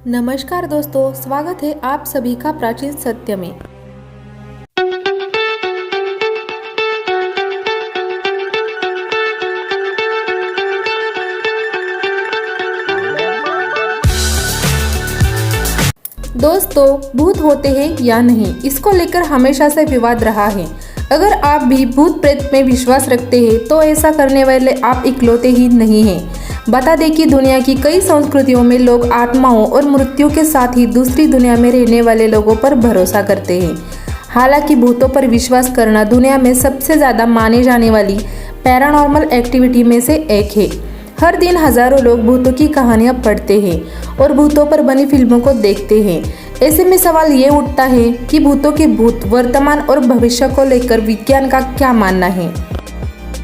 नमस्कार दोस्तों, स्वागत है आप सभी का प्राचीन सत्य में। दोस्तों, भूत होते हैं या नहीं, इसको लेकर हमेशा से विवाद रहा है। अगर आप भी भूत प्रेत में विश्वास रखते हैं तो ऐसा करने वाले आप इकलौते ही नहीं हैं। बता दें कि दुनिया की कई संस्कृतियों में लोग आत्माओं और मृत्यु के साथ ही दूसरी दुनिया में रहने वाले लोगों पर भरोसा करते हैं। हालांकि भूतों पर विश्वास करना दुनिया में सबसे ज़्यादा माने जाने वाली पैरानॉर्मल एक्टिविटी में से एक है। हर दिन हजारों लोग भूतों की कहानियां पढ़ते हैं और भूतों पर बनी फिल्मों को देखते हैं। ऐसे में सवाल ये उठता है कि भूतों के भूत वर्तमान और भविष्य को लेकर विज्ञान का क्या मानना है।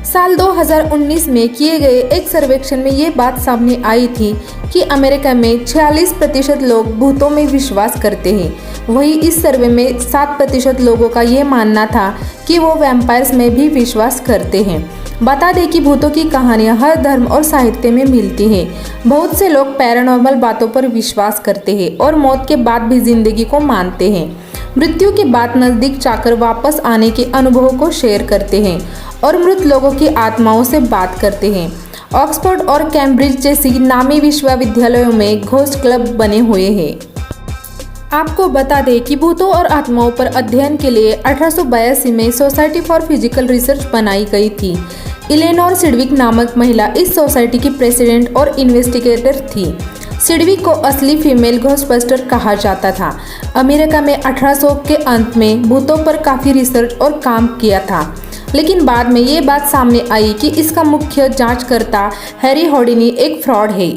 साल 2019 में किए गए एक सर्वेक्षण में ये बात सामने आई थी कि अमेरिका में 46% लोग भूतों में विश्वास करते हैं। वहीं इस सर्वे में 7% लोगों का ये मानना था कि वो वैम्पायर्स में भी विश्वास करते हैं। बता दें कि भूतों की कहानियां हर धर्म और साहित्य में मिलती हैं। बहुत से लोग पैरानॉर्मल बातों पर विश्वास करते हैं और मौत के बाद भी जिंदगी को मानते हैं। मृत्यु के बाद नजदीक जाकर वापस आने के अनुभवों को शेयर करते हैं और मृत लोगों की आत्माओं से बात करते हैं। ऑक्सफोर्ड और कैम्ब्रिज जैसी नामी विश्वविद्यालयों में घोस्ट क्लब बने हुए हैं। आपको बता दें कि भूतों और आत्माओं पर अध्ययन के लिए 1882 में सोसाइटी फॉर फिजिकल रिसर्च बनाई गई थी। इलेनोर सिडविक नामक महिला इस सोसाइटी की प्रेसिडेंट और इन्वेस्टिगेटर थी। सिडविक को असली फीमेल घोस्टबस्टर कहा जाता था। अमेरिका में 1800 के अंत में भूतों पर काफ़ी रिसर्च और काम किया था, लेकिन बाद में ये बात सामने आई कि इसका मुख्य जांचकर्ता हैरी हॉडिनी एक फ्रॉड है।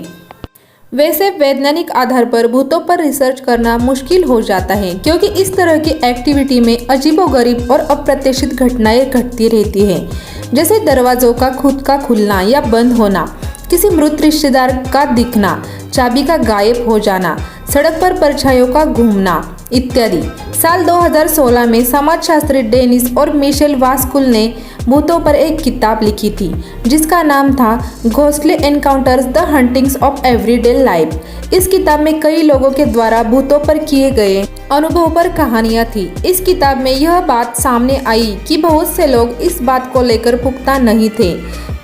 वैसे वैज्ञानिक आधार पर भूतों पर रिसर्च करना मुश्किल हो जाता है, क्योंकि इस तरह की एक्टिविटी में अजीबोगरीब और अप्रत्याशित घटनाएं घटती रहती हैं, जैसे दरवाजों का खुद का खुलना या बंद होना, किसी मृत रिश्तेदार का दिखना, चाबी का गायब हो जाना, सड़क पर परछाइयों का घूमना इत्यादि। साल 2016 में समाजशास्त्री डेनिस और मिशेल वास्कुल ने भूतों पर एक किताब लिखी थी जिसका नाम था ghostly encounters the hauntings of everyday life. इस किताब में कई लोगों के द्वारा भूतों पर किए गए अनुभव पर कहानियां थी। इस किताब में यह बात सामने आई कि बहुत से लोग इस बात को लेकर पुख्ता नहीं थे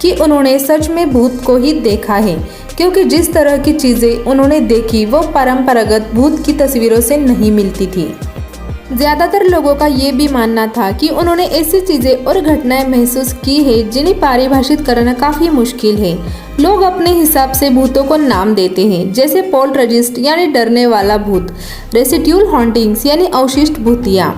कि उन्होंने सच में भूत को ही देखा है, क्योंकि जिस तरह की चीज़ें उन्होंने देखी वो परंपरागत भूत की तस्वीरों से नहीं मिलती थी। ज़्यादातर लोगों का ये भी मानना था कि उन्होंने ऐसी चीज़ें और घटनाएं महसूस की है जिन्हें परिभाषित करना काफ़ी मुश्किल है। लोग अपने हिसाब से भूतों को नाम देते हैं, जैसे पोल्टरजिस्ट यानी डरने वाला भूत, रेसिड्यूल हॉन्टिंग्स यानी अवशिष्ट भूतिया,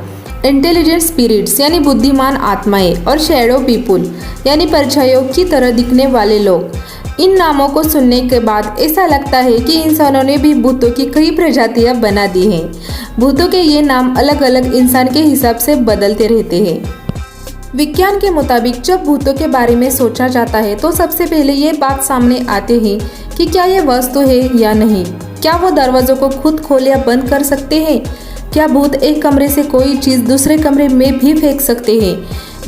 इंटेलिजेंट स्पिरिट्स यानी बुद्धिमान आत्माएं और शैडो पीपुल यानी परछाइयों की तरह दिखने वाले लोग। इन नामों को सुनने के बाद ऐसा लगता है कि इंसानों ने भी भूतों की कई प्रजातियां बना दी हैं। भूतों के ये नाम अलग अलग इंसान के हिसाब से बदलते रहते हैं। विज्ञान के मुताबिक जब भूतों के बारे में सोचा जाता है तो सबसे पहले ये बात सामने आती है कि क्या ये वस्तु है या नहीं। क्या वो दरवाजों को खुद खोल या बंद कर सकते हैं? क्या भूत एक कमरे से कोई चीज़ दूसरे कमरे में भी फेंक सकते हैं?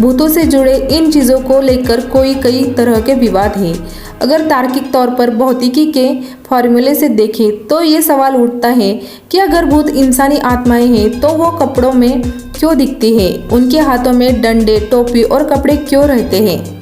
भूतों से जुड़े इन चीज़ों को लेकर कई तरह के विवाद हैं। अगर तार्किक तौर पर भौतिकी के फॉर्मूले से देखें तो ये सवाल उठता है कि अगर भूत इंसानी आत्माएं हैं तो वो कपड़ों में क्यों दिखती हैं? उनके हाथों में डंडे, टोपी और कपड़े क्यों रहते हैं?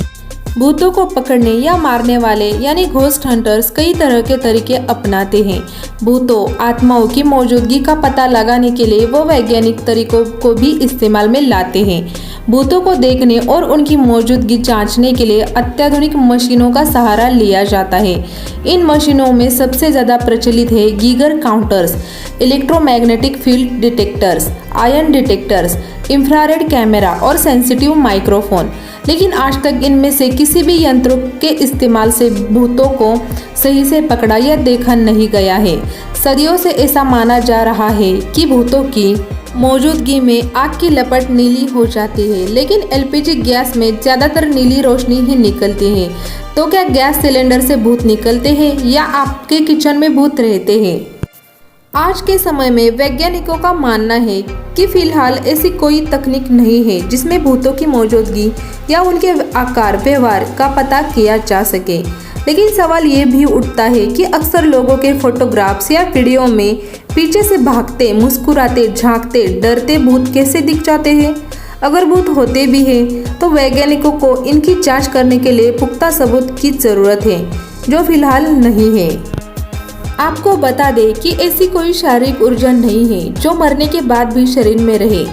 भूतों को पकड़ने या मारने वाले यानी घोस्ट हंटर्स कई तरह के तरीके अपनाते हैं। भूतों आत्माओं की मौजूदगी का पता लगाने के लिए वो वैज्ञानिक तरीकों को भी इस्तेमाल में लाते हैं। भूतों को देखने और उनकी मौजूदगी जांचने के लिए अत्याधुनिक मशीनों का सहारा लिया जाता है। इन मशीनों में सबसे ज़्यादा प्रचलित है Geiger counters, electromagnetic field detectors, ion detectors, infrared camera और सेंसिटिव माइक्रोफोन। लेकिन आज तक इनमें से किसी भी यंत्रों के इस्तेमाल से भूतों को सही से पकड़ा या देखा नहीं गया है। सदियों से ऐसा माना जा रहा है कि भूतों की मौजूदगी में आग की लपट नीली हो जाती है, लेकिन एलपीजी गैस में ज़्यादातर नीली रोशनी ही निकलती है। तो क्या गैस सिलेंडर से भूत निकलते हैं या आपके किचन में भूत रहते हैं? आज के समय में वैज्ञानिकों का मानना है कि फिलहाल ऐसी कोई तकनीक नहीं है जिसमें भूतों की मौजूदगी या उनके आकार व्यवहार का पता किया जा सके। लेकिन सवाल ये भी उठता है कि अक्सर लोगों के फोटोग्राफ्स या वीडियो में पीछे से भागते, मुस्कुराते, झांकते, डरते भूत कैसे दिख जाते हैं। अगर भूत होते भी हैं तो वैज्ञानिकों को इनकी जांच करने के लिए पुख्ता सबूत की ज़रूरत है, जो फिलहाल नहीं है। आपको बता दें कि ऐसी कोई शारीरिक ऊर्जा नहीं है जो मरने के बाद भी शरीर में रहे।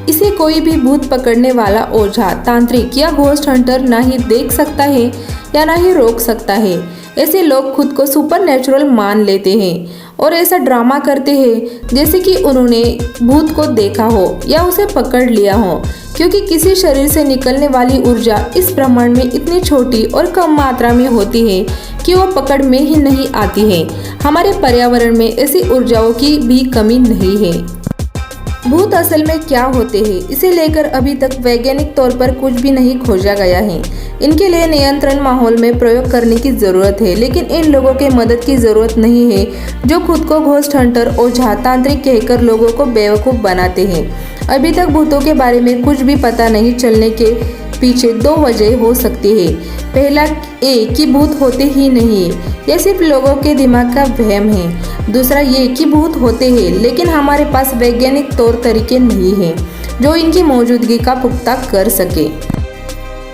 इसे कोई भी भूत पकड़ने वाला ओझा, तांत्रिक या घोस्ट हंटर ना ही देख सकता है या ना ही रोक सकता है। ऐसे लोग खुद को सुपरनैचुरल मान लेते हैं और ऐसा ड्रामा करते हैं जैसे कि उन्होंने भूत को देखा हो या उसे पकड़ लिया हो, क्योंकि किसी शरीर से निकलने वाली ऊर्जा इस ब्रह्मांड में इतनी छोटी और कम मात्रा में होती है कि वो पकड़ में ही नहीं आती है। हमारे पर्यावरण में ऐसी ऊर्जाओं की भी कमी नहीं है। भूत असल में क्या होते हैं, इसे लेकर अभी तक वैज्ञानिक तौर पर कुछ भी नहीं खोजा गया है। इनके लिए नियंत्रण माहौल में प्रयोग करने की ज़रूरत है, लेकिन इन लोगों के मदद की ज़रूरत नहीं है जो खुद को घोस्ट हंटर, ओझा, तांत्रिक कहकर लोगों को बेवकूफ़ बनाते हैं। अभी तक भूतों के बारे में कुछ भी पता नहीं चलने के पीछे दो वजह हो सकती है। पहला ये कि भूत होते ही नहीं, यह सिर्फ लोगों के दिमाग का वहम है। दूसरा ये कि भूत होते हैं लेकिन हमारे पास वैज्ञानिक तौर तरीके नहीं हैं जो इनकी मौजूदगी का पुख्ता कर सके।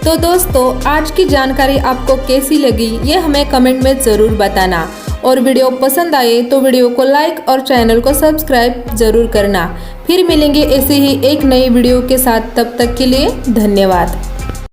तो दोस्तों, आज की जानकारी आपको कैसी लगी ये हमें कमेंट में ज़रूर बताना, और वीडियो पसंद आए तो वीडियो को लाइक और चैनल को सब्सक्राइब ज़रूर करना। फिर मिलेंगे ऐसे ही एक नई वीडियो के साथ, तब तक के लिए धन्यवाद।